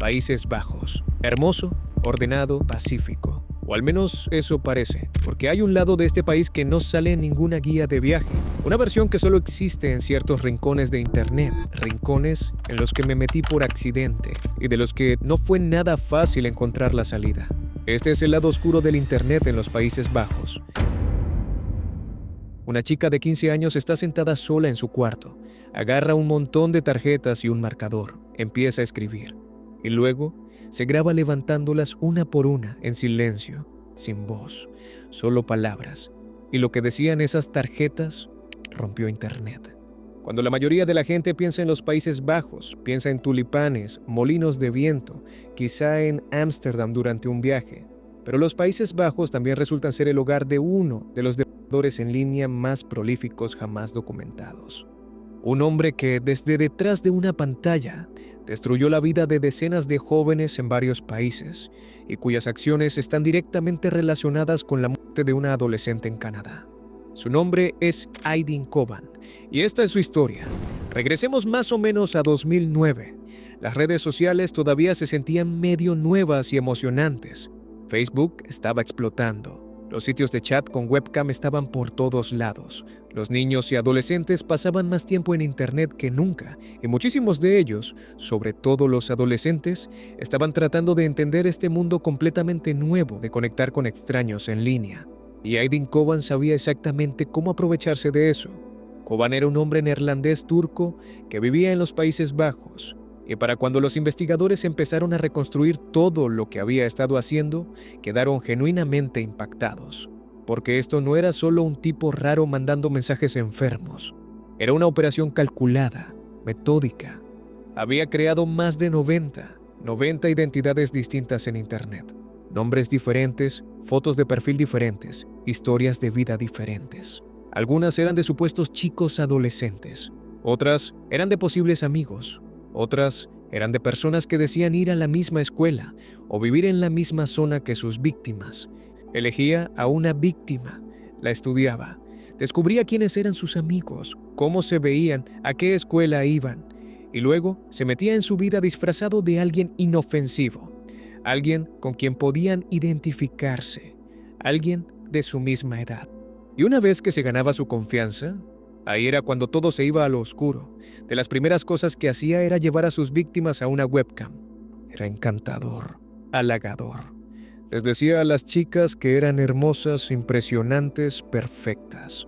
Países Bajos. Hermoso, ordenado, pacífico. O al menos eso parece, porque hay un lado de este país que no sale en ninguna guía de viaje. Una versión que solo existe en ciertos rincones de internet. Rincones en los que me metí por accidente y de los que no fue nada fácil encontrar la salida. Este es el lado oscuro del internet en los Países Bajos. Una chica de 15 años está sentada sola en su cuarto. Agarra un montón de tarjetas y un marcador. Empieza a escribir. Y luego se graba levantándolas una por una, en silencio, sin voz, solo palabras. Y lo que decían esas tarjetas rompió internet. Cuando la mayoría de la gente piensa en los Países Bajos, piensa en tulipanes, molinos de viento, quizá en Ámsterdam durante un viaje. Pero los Países Bajos también resultan ser el hogar de uno de los depredadores en línea más prolíficos jamás documentados. Un hombre que desde detrás de una pantalla destruyó la vida de decenas de jóvenes en varios países y cuyas acciones están directamente relacionadas con la muerte de una adolescente en Canadá. Su nombre es Aydin Coban y esta es su historia. Regresemos más o menos a 2009. Las redes sociales todavía se sentían medio nuevas y emocionantes. Facebook estaba explotando. Los sitios de chat con webcam estaban por todos lados. Los niños y adolescentes pasaban más tiempo en internet que nunca, y muchísimos de ellos, sobre todo los adolescentes, estaban tratando de entender este mundo completamente nuevo de conectar con extraños en línea. Y Aydin Coban sabía exactamente cómo aprovecharse de eso. Coban era un hombre neerlandés turco que vivía en los Países Bajos. Y para cuando los investigadores empezaron a reconstruir todo lo que había estado haciendo, quedaron genuinamente impactados. Porque esto no era solo un tipo raro mandando mensajes enfermos. Era una operación calculada, metódica. Había creado más de 90 identidades distintas en internet. Nombres diferentes, fotos de perfil diferentes, historias de vida diferentes. Algunas eran de supuestos chicos adolescentes. Otras eran de posibles amigos. Otras eran de personas que decían ir a la misma escuela o vivir en la misma zona que sus víctimas. Elegía a una víctima, la estudiaba, descubría quiénes eran sus amigos, cómo se veían, a qué escuela iban, y luego se metía en su vida disfrazado de alguien inofensivo, alguien con quien podían identificarse, alguien de su misma edad. Y una vez que se ganaba su confianza, ahí era cuando todo se iba a lo oscuro. De las primeras cosas que hacía era llevar a sus víctimas a una webcam. Era encantador, halagador. Les decía a las chicas que eran hermosas, impresionantes, perfectas.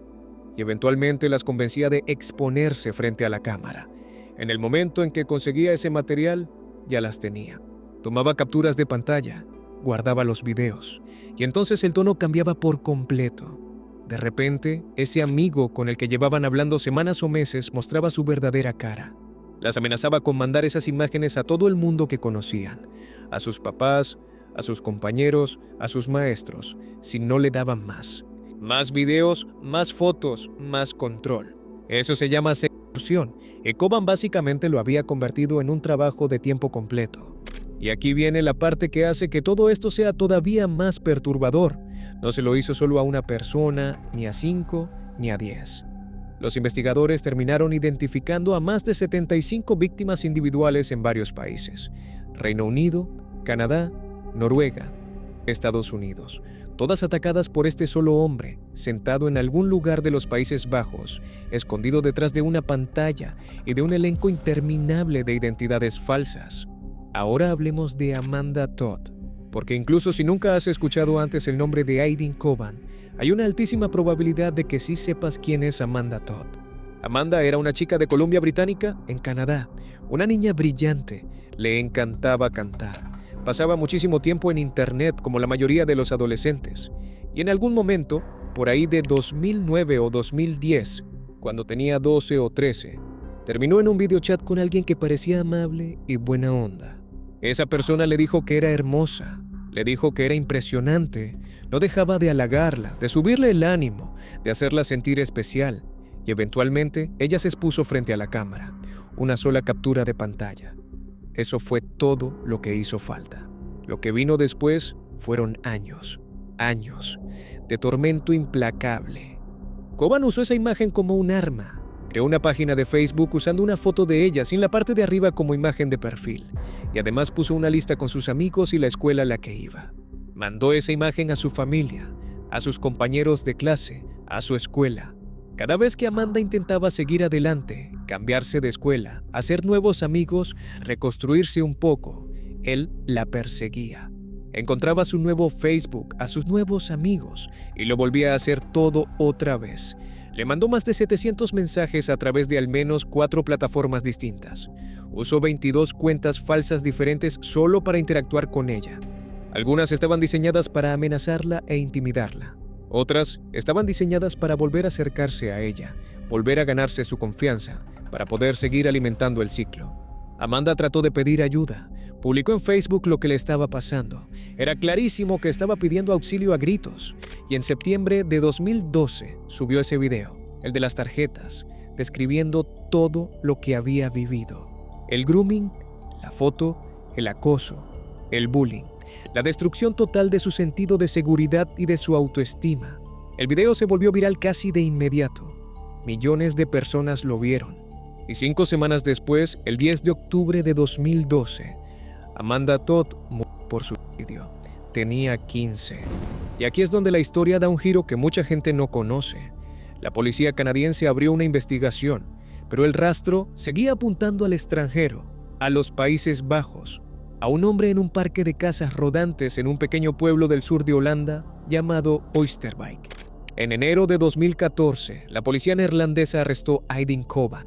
Y eventualmente las convencía de exponerse frente a la cámara. En el momento en que conseguía ese material, ya las tenía. Tomaba capturas de pantalla, guardaba los videos, y entonces el tono cambiaba por completo. De repente, ese amigo con el que llevaban hablando semanas o meses mostraba su verdadera cara. Las amenazaba con mandar esas imágenes a todo el mundo que conocían, a sus papás, a sus compañeros, a sus maestros, si no le daban más. Más videos, más fotos, más control. Eso se llama extorsión, y Coban básicamente lo había convertido en un trabajo de tiempo completo. Y aquí viene la parte que hace que todo esto sea todavía más perturbador. No se lo hizo solo a una persona, ni a 5, ni a 10. Los investigadores terminaron identificando a más de 75 víctimas individuales en varios países: Reino Unido, Canadá, Noruega, Estados Unidos, todas atacadas por este solo hombre, sentado en algún lugar de los Países Bajos, escondido detrás de una pantalla y de un elenco interminable de identidades falsas. Ahora hablemos de Amanda Todd, porque incluso si nunca has escuchado antes el nombre de Aydin Coban, hay una altísima probabilidad de que sí sepas quién es Amanda Todd. Amanda era una chica de Columbia Británica, en Canadá, una niña brillante, le encantaba cantar. Pasaba muchísimo tiempo en internet como la mayoría de los adolescentes, y en algún momento, por ahí de 2009 o 2010, cuando tenía 12 o 13, terminó en un videochat con alguien que parecía amable y buena onda. Esa persona le dijo que era hermosa, le dijo que era impresionante, no dejaba de halagarla, de subirle el ánimo, de hacerla sentir especial, y eventualmente ella se expuso frente a la cámara, una sola captura de pantalla. Eso fue todo lo que hizo falta. Lo que vino después fueron años de tormento implacable. Coban usó esa imagen como un arma Creó una página de Facebook usando una foto de ella sin la parte de arriba como imagen de perfil, y además puso una lista con sus amigos y la escuela a la que iba. Mandó esa imagen a su familia, a sus compañeros de clase, a su escuela. Cada vez que Amanda intentaba seguir adelante, cambiarse de escuela, hacer nuevos amigos, reconstruirse un poco, él la perseguía. Encontraba su nuevo Facebook, a sus nuevos amigos, y lo volvía a hacer todo otra vez. Le mandó más de 700 mensajes a través de al menos 4 plataformas distintas. Usó 22 cuentas falsas diferentes solo para interactuar con ella. Algunas estaban diseñadas para amenazarla e intimidarla. Otras estaban diseñadas para volver a acercarse a ella, volver a ganarse su confianza, para poder seguir alimentando el ciclo. Amanda trató de pedir ayuda. Publicó en Facebook lo que le estaba pasando. Era clarísimo que estaba pidiendo auxilio a gritos. Y en septiembre de 2012 subió ese video, el de las tarjetas, describiendo todo lo que había vivido. El grooming, la foto, el acoso, el bullying, la destrucción total de su sentido de seguridad y de su autoestima. El video se volvió viral casi de inmediato. Millones de personas lo vieron. Y 5 semanas después, el 10 de octubre de 2012, Amanda Todd murió por suicidio. Tenía 15. Y aquí es donde la historia da un giro que mucha gente no conoce. La policía canadiense abrió una investigación, pero el rastro seguía apuntando al extranjero, a los Países Bajos, a un hombre en un parque de casas rodantes en un pequeño pueblo del sur de Holanda llamado Oosterwijk. En enero de 2014, la policía neerlandesa arrestó a Aidyn Coban,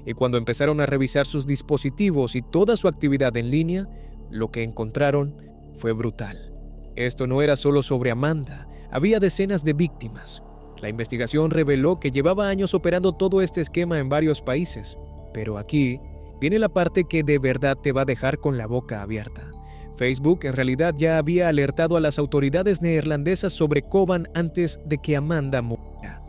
y cuando empezaron a revisar sus dispositivos y toda su actividad en línea, lo que encontraron fue brutal. Esto no era solo sobre Amanda, había decenas de víctimas. La investigación reveló que llevaba años operando todo este esquema en varios países, pero aquí viene la parte que de verdad te va a dejar con la boca abierta. Facebook en realidad ya había alertado a las autoridades neerlandesas sobre Coban antes de que Amanda muriera.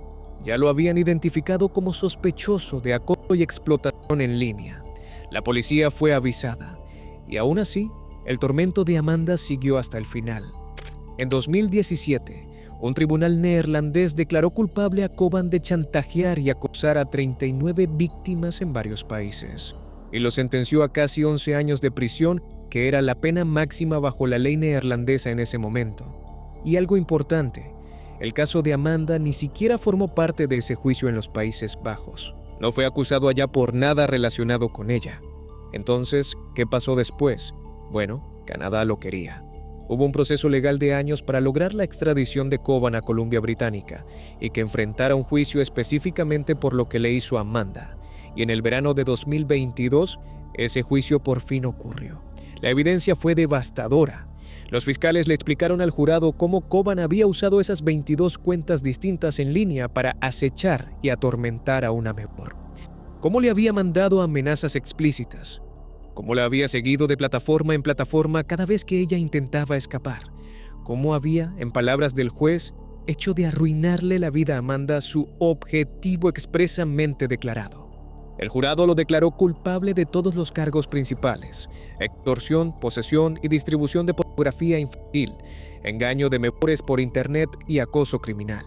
Ya lo habían identificado como sospechoso de acoso y explotación en línea. La policía fue avisada, y aún así, el tormento de Amanda siguió hasta el final. En 2017, un tribunal neerlandés declaró culpable a Coban de chantajear y acosar a 39 víctimas en varios países, y lo sentenció a casi 11 años de prisión, que era la pena máxima bajo la ley neerlandesa en ese momento. Y algo importante, el caso de Amanda ni siquiera formó parte de ese juicio en los Países Bajos. No fue acusado allá por nada relacionado con ella. Entonces, ¿qué pasó después? Bueno, Canadá lo quería. Hubo un proceso legal de años para lograr la extradición de Coban a Columbia Británica y que enfrentara un juicio específicamente por lo que le hizo a Amanda. Y en el verano de 2022, ese juicio por fin ocurrió. La evidencia fue devastadora. Los fiscales le explicaron al jurado cómo Coban había usado esas 22 cuentas distintas en línea para acechar y atormentar a una menor. Cómo le había mandado amenazas explícitas. Cómo la había seguido de plataforma en plataforma cada vez que ella intentaba escapar. Cómo había, en palabras del juez, hecho de arruinarle la vida a Amanda su objetivo expresamente declarado. El jurado lo declaró culpable de todos los cargos principales: extorsión, posesión y distribución de pornografía infantil, engaño de menores por internet y acoso criminal.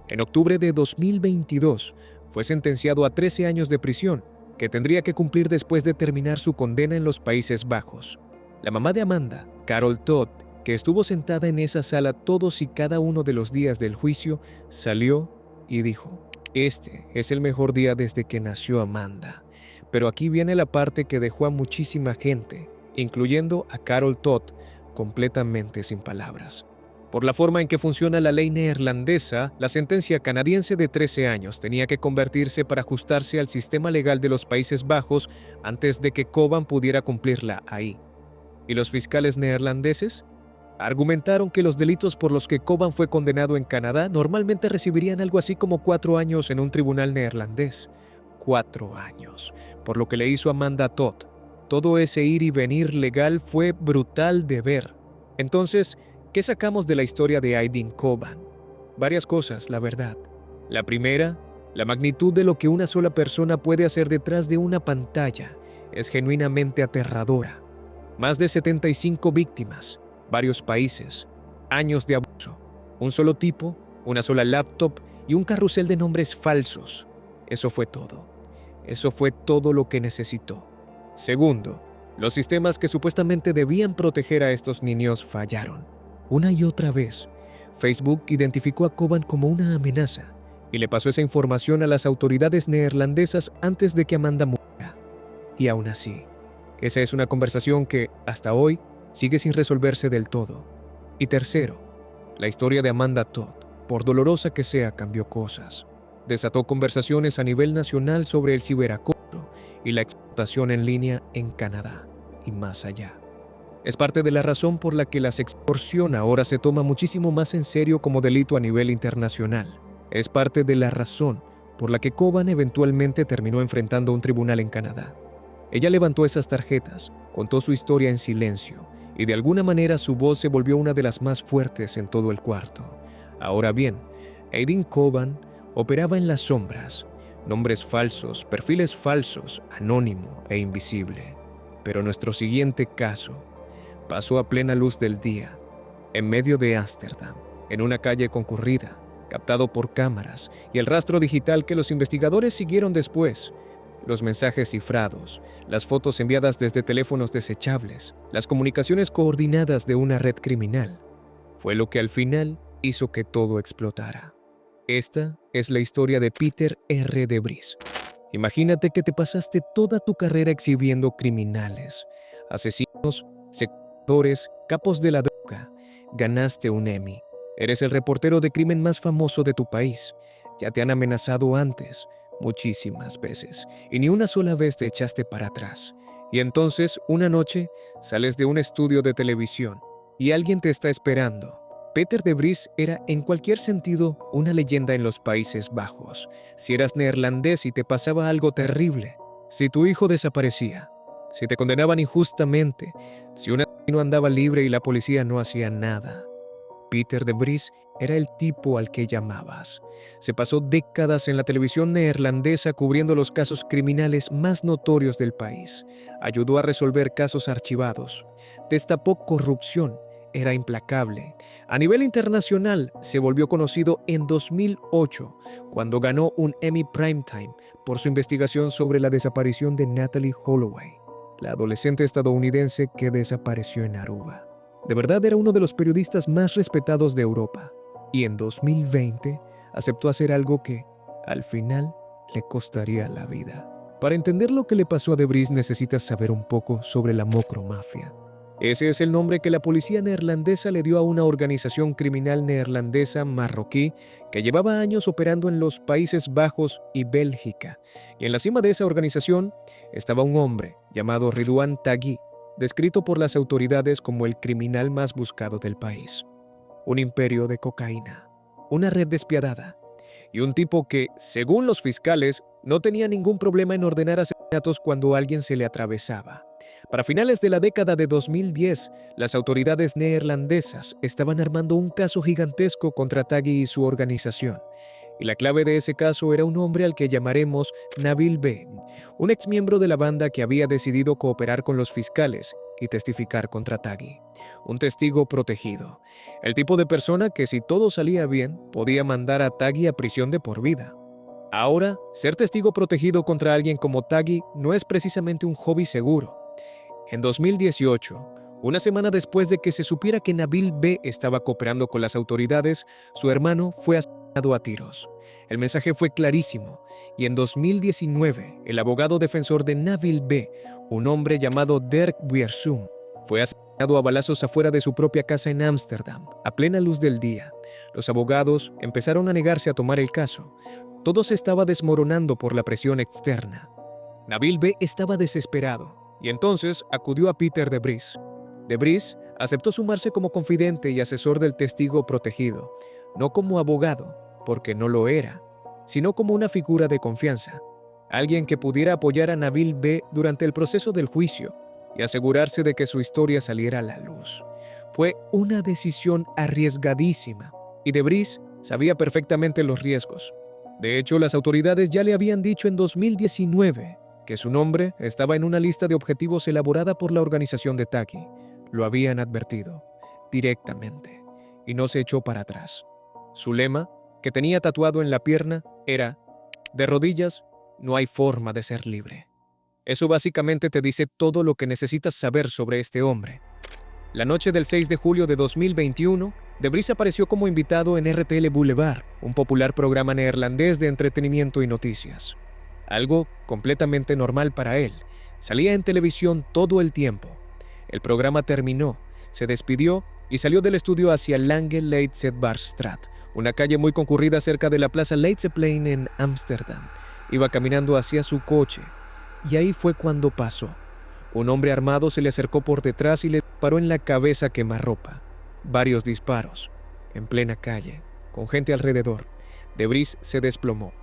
En octubre de 2022 fue sentenciado a 13 años de prisión, que tendría que cumplir después de terminar su condena en los Países Bajos. La mamá de Amanda, Carol Todd, que estuvo sentada en esa sala todos y cada uno de los días del juicio, salió y dijo: "Este es el mejor día desde que nació Amanda". Pero aquí viene la parte que dejó a muchísima gente, incluyendo a Carol Todd, completamente sin palabras. Por la forma en que funciona la ley neerlandesa, la sentencia canadiense de 13 años tenía que convertirse para ajustarse al sistema legal de los Países Bajos antes de que Coban pudiera cumplirla ahí. ¿Y los fiscales neerlandeses? Argumentaron que los delitos por los que Coban fue condenado en Canadá normalmente recibirían algo así como 4 años en un tribunal neerlandés. 4 años, por lo que le hizo Amanda Todd. Todo ese ir y venir legal fue brutal de ver. Entonces, ¿qué sacamos de la historia de Aidyn Coban? Varias cosas, la verdad. La primera, la magnitud de lo que una sola persona puede hacer detrás de una pantalla es genuinamente aterradora. Más de 75 víctimas, varios países, años de abuso, un solo tipo, una sola laptop y un carrusel de nombres falsos. Eso fue todo. Eso fue todo lo que necesitó. Segundo, los sistemas que supuestamente debían proteger a estos niños fallaron. Una y otra vez, Facebook identificó a Coban como una amenaza y le pasó esa información a las autoridades neerlandesas antes de que Amanda muriera. Y aún así, esa es una conversación que, hasta hoy, sigue sin resolverse del todo. Y tercero, la historia de Amanda Todd, por dolorosa que sea, cambió cosas. Desató conversaciones a nivel nacional sobre el ciberacoso y la explotación en línea en Canadá y más allá. Es parte de la razón por la que la extorsión ahora se toma muchísimo más en serio como delito a nivel internacional. Es parte de la razón por la que Coban eventualmente terminó enfrentando un tribunal en Canadá. Ella levantó esas tarjetas, contó su historia en silencio, y de alguna manera su voz se volvió una de las más fuertes en todo el cuarto. Ahora bien, Aidyn Coban operaba en las sombras, nombres falsos, perfiles falsos, anónimo e invisible. Pero nuestro siguiente caso pasó a plena luz del día, en medio de Ámsterdam, en una calle concurrida, captado por cámaras y el rastro digital que los investigadores siguieron después. Los mensajes cifrados, las fotos enviadas desde teléfonos desechables, las comunicaciones coordinadas de una red criminal, fue lo que al final hizo que todo explotara. Esta es la historia de Peter R. de Vries. Imagínate que te pasaste toda tu carrera exhibiendo criminales, asesinos, secuestradores, capos de la droga. Ganaste un Emmy. Eres el reportero de crimen más famoso de tu país. Ya te han amenazado antes, muchísimas veces, y ni una sola vez te echaste para atrás. Y entonces, una noche, sales de un estudio de televisión y alguien te está esperando. Peter de Vries era, en cualquier sentido, una leyenda en los Países Bajos. Si eras neerlandés y te pasaba algo terrible, si tu hijo desaparecía, si te condenaban injustamente, si un asesino andaba libre y la policía no hacía nada, Peter de Vries era el tipo al que llamabas. Se pasó décadas en la televisión neerlandesa cubriendo los casos criminales más notorios del país. Ayudó a resolver casos archivados. Destapó corrupción. Era implacable. A nivel internacional, se volvió conocido en 2008, cuando ganó un Emmy Primetime por su investigación sobre la desaparición de Natalee Holloway, la adolescente estadounidense que desapareció en Aruba. De verdad era uno de los periodistas más respetados de Europa, y en 2020 aceptó hacer algo que, al final, le costaría la vida. Para entender lo que le pasó a de Vries necesitas saber un poco sobre la Mokromafia. Ese es el nombre que la policía neerlandesa le dio a una organización criminal neerlandesa marroquí que llevaba años operando en los Países Bajos y Bélgica. Y en la cima de esa organización estaba un hombre llamado Ridwan Taghi, descrito por las autoridades como el criminal más buscado del país. Un imperio de cocaína, una red despiadada y un tipo que, según los fiscales, no tenía ningún problema en ordenar asesinatos cuando alguien se le atravesaba. Para finales de la década de 2010, las autoridades neerlandesas estaban armando un caso gigantesco contra Taghi y su organización. Y la clave de ese caso era un hombre al que llamaremos Nabil B., un exmiembro de la banda que había decidido cooperar con los fiscales y testificar contra Taghi. Un testigo protegido. El tipo de persona que, si todo salía bien, podía mandar a Taghi a prisión de por vida. Ahora, ser testigo protegido contra alguien como Taghi no es precisamente un hobby seguro. En 2018, una semana después de que se supiera que Nabil B. estaba cooperando con las autoridades, su hermano fue asesinado a tiros. El mensaje fue clarísimo, y en 2019, el abogado defensor de Nabil B., un hombre llamado Dirk Wiersum, fue asesinado a balazos afuera de su propia casa en Ámsterdam, a plena luz del día. Los abogados empezaron a negarse a tomar el caso. Todo se estaba desmoronando por la presión externa. Nabil B. estaba desesperado, y entonces acudió a Peter de Vries. De Vries aceptó sumarse como confidente y asesor del testigo protegido, no como abogado, porque no lo era, sino como una figura de confianza, alguien que pudiera apoyar a Nabil B. durante el proceso del juicio y asegurarse de que su historia saliera a la luz. Fue una decisión arriesgadísima, y de Vries sabía perfectamente los riesgos. De hecho, las autoridades ya le habían dicho en 2019 que su nombre estaba en una lista de objetivos elaborada por la organización de Taghi. Lo habían advertido directamente y no se echó para atrás. Su lema, que tenía tatuado en la pierna, era: de rodillas, no hay forma de ser libre. Eso básicamente te dice todo lo que necesitas saber sobre este hombre. La noche del 6 de julio de 2021, Debris apareció como invitado en RTL Boulevard, un popular programa neerlandés de entretenimiento y noticias. Algo completamente normal para él. Salía en televisión todo el tiempo. El programa terminó, se despidió y salió del estudio hacia Lange Leidse-Barstraat, una calle muy concurrida cerca de la plaza Leidseplein en Ámsterdam. Iba caminando hacia su coche y ahí fue cuando pasó. Un hombre armado se le acercó por detrás y le disparó en la cabeza a quemarropa. Varios disparos, en plena calle, con gente alrededor. Debris se desplomó.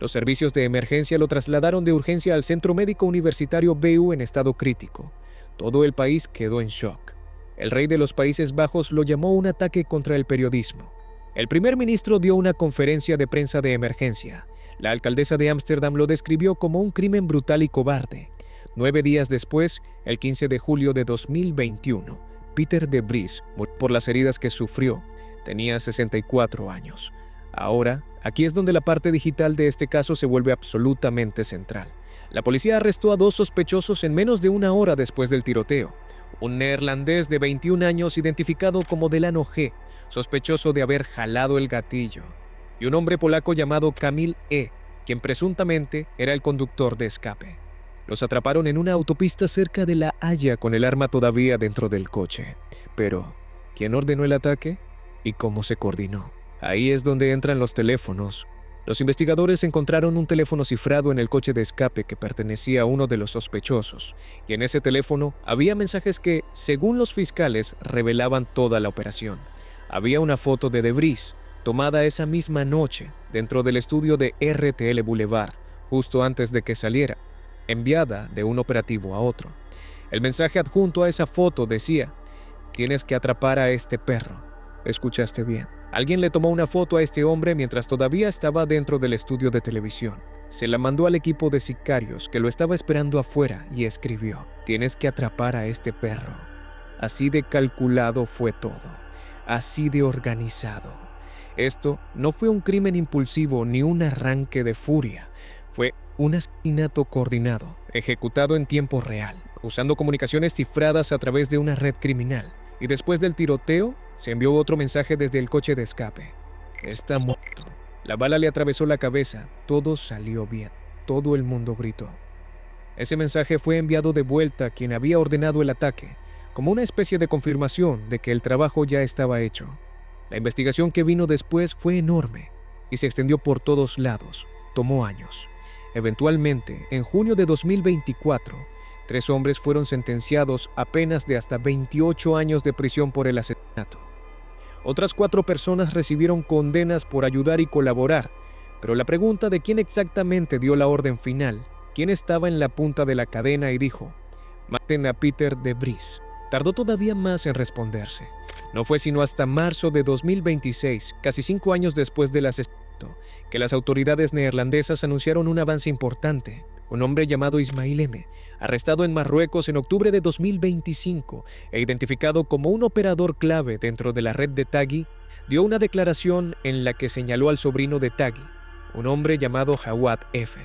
Los servicios de emergencia lo trasladaron de urgencia al Centro Médico Universitario BU en estado crítico. Todo el país quedó en shock. El rey de los Países Bajos lo llamó un ataque contra el periodismo. El primer ministro dio una conferencia de prensa de emergencia. La alcaldesa de Ámsterdam lo describió como un crimen brutal y cobarde. 9 días después, el 15 de julio de 2021, Peter Debris murió por las heridas que sufrió. Tenía 64 años. Ahora, aquí es donde la parte digital de este caso se vuelve absolutamente central. La policía arrestó a 2 sospechosos en menos de una hora después del tiroteo. Un neerlandés de 21 años identificado como Delano G., sospechoso de haber jalado el gatillo, y un hombre polaco llamado Kamil E., quien presuntamente era el conductor de escape. Los atraparon en una autopista cerca de La Haya con el arma todavía dentro del coche. Pero, ¿quién ordenó el ataque? ¿Y cómo se coordinó? Ahí es donde entran los teléfonos. Los investigadores encontraron un teléfono cifrado en el coche de escape que pertenecía a uno de los sospechosos, y en ese teléfono había mensajes que, según los fiscales, revelaban toda la operación. Había una foto de Debris, tomada esa misma noche, dentro del estudio de RTL Boulevard, justo antes de que saliera, enviada de un operativo a otro. El mensaje adjunto a esa foto decía: «Tienes que atrapar a este perro». Escuchaste bien. Alguien le tomó una foto a este hombre mientras todavía estaba dentro del estudio de televisión. Se la mandó al equipo de sicarios que lo estaba esperando afuera y escribió: «Tienes que atrapar a este perro». Así de calculado fue todo. Así de organizado. Esto no fue un crimen impulsivo ni un arranque de furia. Fue un asesinato coordinado, ejecutado en tiempo real, usando comunicaciones cifradas a través de una red criminal. Y después del tiroteo, se envió otro mensaje desde el coche de escape: «Está muerto». La bala le atravesó la cabeza. Todo salió bien. Todo el mundo gritó. Ese mensaje fue enviado de vuelta a quien había ordenado el ataque, como una especie de confirmación de que el trabajo ya estaba hecho. La investigación que vino después fue enorme y se extendió por todos lados. Tomó años. Eventualmente, en junio de 2024, 3 hombres fueron sentenciados a penas de hasta 28 años de prisión por el asesinato. Otras 4 personas recibieron condenas por ayudar y colaborar, pero la pregunta de quién exactamente dio la orden final, quién estaba en la punta de la cadena y dijo: «Maten a Peter Debris», tardó todavía más en responderse. No fue sino hasta marzo de 2026, casi 5 años después del asesinato, que las autoridades neerlandesas anunciaron un avance importante. Un hombre llamado Ismail M., arrestado en Marruecos en octubre de 2025 e identificado como un operador clave dentro de la red de Taghi, dio una declaración en la que señaló al sobrino de Taghi, un hombre llamado Jawad F.,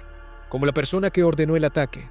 como la persona que ordenó el ataque.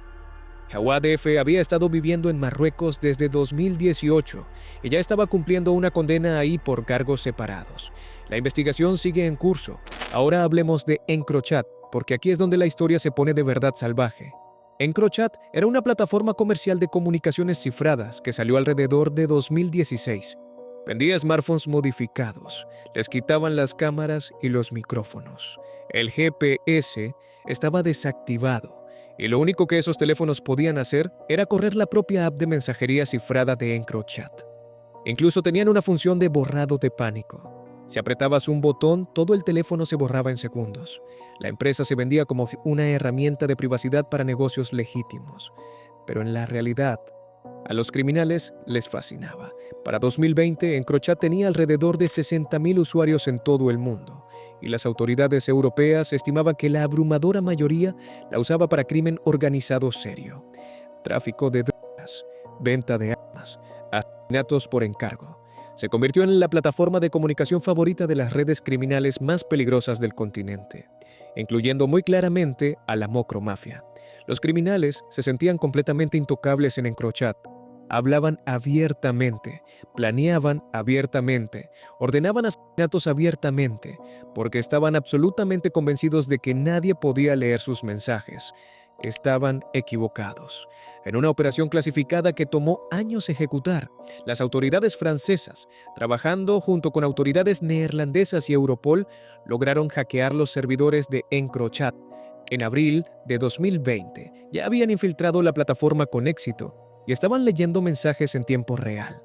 Jawad F. había estado viviendo en Marruecos desde 2018 y ya estaba cumpliendo una condena ahí por cargos separados. La investigación sigue en curso. Ahora hablemos de EncroChat, porque aquí es donde la historia se pone de verdad salvaje. EncroChat era una plataforma comercial de comunicaciones cifradas que salió alrededor de 2016. Vendía smartphones modificados, les quitaban las cámaras y los micrófonos. El GPS estaba desactivado y lo único que esos teléfonos podían hacer era correr la propia app de mensajería cifrada de EncroChat. Incluso tenían una función de borrado de pánico. Si apretabas un botón, todo el teléfono se borraba en segundos. La empresa se vendía como una herramienta de privacidad para negocios legítimos. Pero en la realidad, a los criminales les fascinaba. Para 2020, EncroChat tenía alrededor de 60.000 usuarios en todo el mundo, y las autoridades europeas estimaban que la abrumadora mayoría la usaba para crimen organizado serio: tráfico de drogas, venta de armas, asesinatos por encargo. Se convirtió en la plataforma de comunicación favorita de las redes criminales más peligrosas del continente. incluyendo muy claramente a la Mocromafia. Los criminales se sentían completamente intocables en EncroChat. Hablaban abiertamente, planeaban abiertamente, ordenaban asesinatos abiertamente, porque estaban absolutamente convencidos de que nadie podía leer sus mensajes. Estaban equivocados. En una operación clasificada que tomó años ejecutar, las autoridades francesas, trabajando junto con autoridades neerlandesas y Europol, lograron hackear los servidores de EncroChat. En abril de 2020 ya habían infiltrado la plataforma con éxito y estaban leyendo mensajes en tiempo real.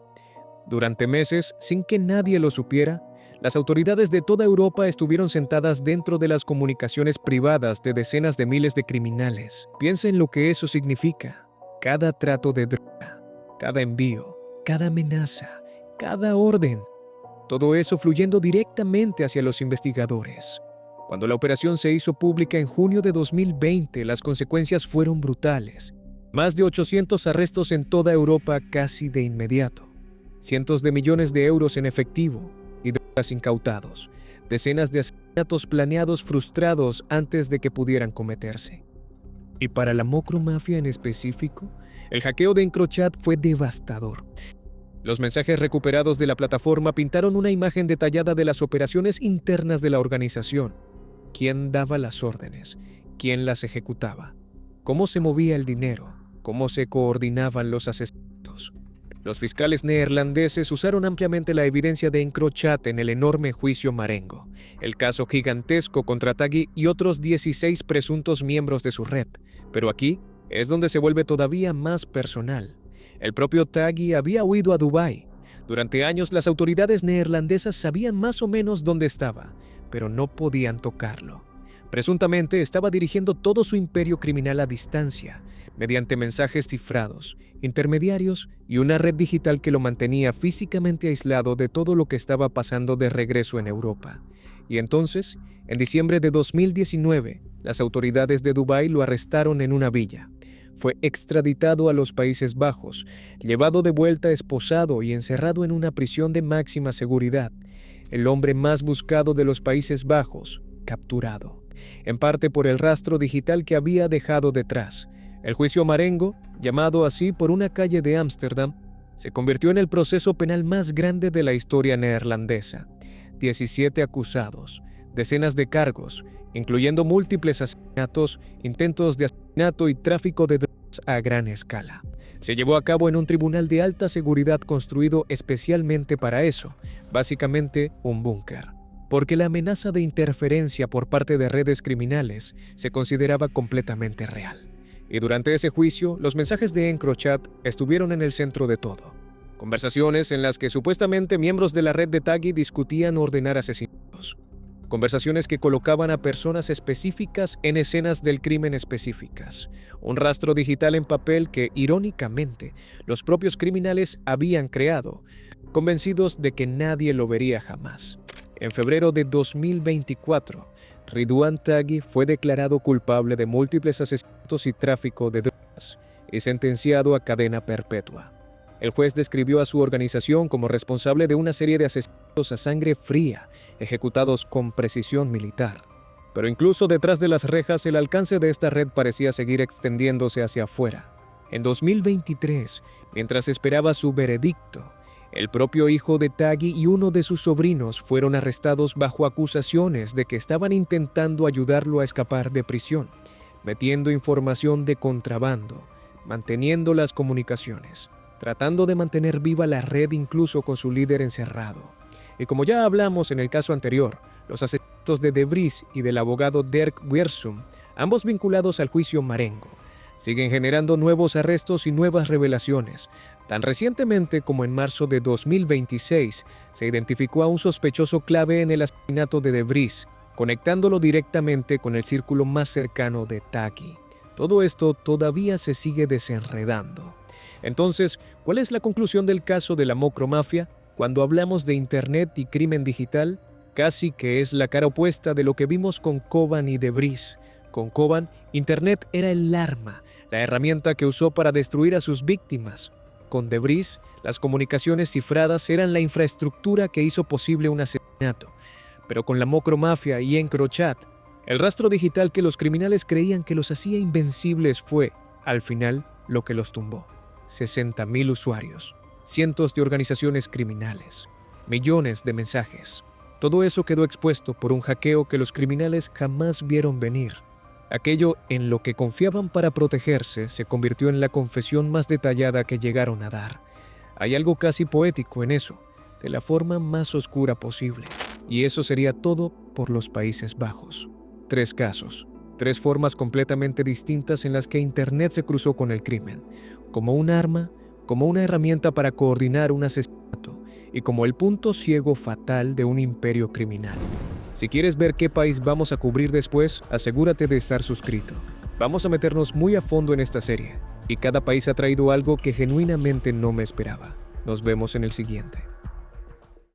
Durante meses, sin que nadie lo supiera, las autoridades de toda Europa estuvieron sentadas dentro de las comunicaciones privadas de decenas de miles de criminales. Piensa en lo que eso significa. Cada trato de droga, cada envío, cada amenaza, cada orden. Todo eso fluyendo directamente hacia los investigadores. Cuando la operación se hizo pública en junio de 2020, las consecuencias fueron brutales. Más de 800 arrestos en toda Europa casi de inmediato. Cientos de millones de euros en efectivo y drogas incautados. Decenas de asesinatos planeados frustrados antes de que pudieran cometerse. Y para la Mocromafia en específico, el hackeo de EncroChat fue devastador. Los mensajes recuperados de la plataforma pintaron una imagen detallada de las operaciones internas de la organización. ¿Quién daba las órdenes? ¿Quién las ejecutaba? ¿Cómo se movía el dinero? ¿Cómo se coordinaban los asesinatos? Los fiscales neerlandeses usaron ampliamente la evidencia de EncroChat en el enorme juicio Marengo, el caso gigantesco contra Tagui y otros 16 presuntos miembros de su red. Pero aquí es donde se vuelve todavía más personal. El propio Tagui había huido a Dubái. Durante años las autoridades neerlandesas sabían más o menos dónde estaba, pero no podían tocarlo. Presuntamente estaba dirigiendo todo su imperio criminal a distancia, mediante mensajes cifrados, intermediarios y una red digital que lo mantenía físicamente aislado de todo lo que estaba pasando de regreso en Europa. Y entonces, en diciembre de 2019, las autoridades de Dubái lo arrestaron en una villa. Fue extraditado a los Países Bajos, llevado de vuelta esposado y encerrado en una prisión de máxima seguridad. El hombre más buscado de los Países Bajos, capturado, en parte por el rastro digital que había dejado detrás. El juicio Marengo, llamado así por una calle de Ámsterdam, se convirtió en el proceso penal más grande de la historia neerlandesa. 17 acusados, decenas de cargos, incluyendo múltiples asesinatos, intentos de asesinato y tráfico de drogas a gran escala. Se llevó a cabo en un tribunal de alta seguridad construido especialmente para eso, básicamente un búnker, porque la amenaza de interferencia por parte de redes criminales se consideraba completamente real. Y durante ese juicio, los mensajes de EncroChat estuvieron en el centro de todo. Conversaciones en las que supuestamente miembros de la red de Tagui discutían ordenar asesinatos. Conversaciones que colocaban a personas específicas en escenas del crimen específicas. Un rastro digital en papel que, irónicamente, los propios criminales habían creado, convencidos de que nadie lo vería jamás. En febrero de 2024, Ridwan Tagui fue declarado culpable de múltiples asesinatos y tráfico de drogas y sentenciado a cadena perpetua. El juez describió a su organización como responsable de una serie de asesinatos a sangre fría, ejecutados con precisión militar. Pero incluso detrás de las rejas, el alcance de esta red parecía seguir extendiéndose hacia afuera. En 2023, mientras esperaba su veredicto, el propio hijo de Tagui y uno de sus sobrinos fueron arrestados bajo acusaciones de que estaban intentando ayudarlo a escapar de prisión, metiendo información de contrabando, manteniendo las comunicaciones, tratando de mantener viva la red incluso con su líder encerrado. Y como ya hablamos en el caso anterior, los asesinatos de De Vries y del abogado Dirk Wiersum, ambos vinculados al juicio Marengo, siguen generando nuevos arrestos y nuevas revelaciones. Tan recientemente como en marzo de 2026, se identificó a un sospechoso clave en el asesinato de De Vries, conectándolo directamente con el círculo más cercano de Tagui. Todo esto todavía se sigue desenredando. Entonces, ¿cuál es la conclusión del caso de la Mocromafia? Cuando hablamos de Internet y crimen digital, casi que es la cara opuesta de lo que vimos con Koban y De Vries. Con Koban, Internet era el arma, la herramienta que usó para destruir a sus víctimas. Con De Vries, las comunicaciones cifradas eran la infraestructura que hizo posible un asesinato. Pero con la Mocromafia y EncroChat, El rastro digital que los criminales creían que los hacía invencibles fue, al final, lo que los tumbó. 60.000 usuarios, cientos de organizaciones criminales, millones de mensajes. Todo eso quedó expuesto por un hackeo que los criminales jamás vieron venir. Aquello en lo que confiaban para protegerse se convirtió en la confesión más detallada que llegaron a dar. Hay algo casi poético en eso, de la forma más oscura posible. Y eso sería todo por los Países Bajos. 3 casos, 3 formas completamente distintas en las que Internet se cruzó con el crimen, como un arma, como una herramienta para coordinar un asesinato y como el punto ciego fatal de un imperio criminal. Si quieres ver qué país vamos a cubrir después, asegúrate de estar suscrito. Vamos a meternos muy a fondo en esta serie, y cada país ha traído algo que genuinamente no me esperaba. Nos vemos en el siguiente.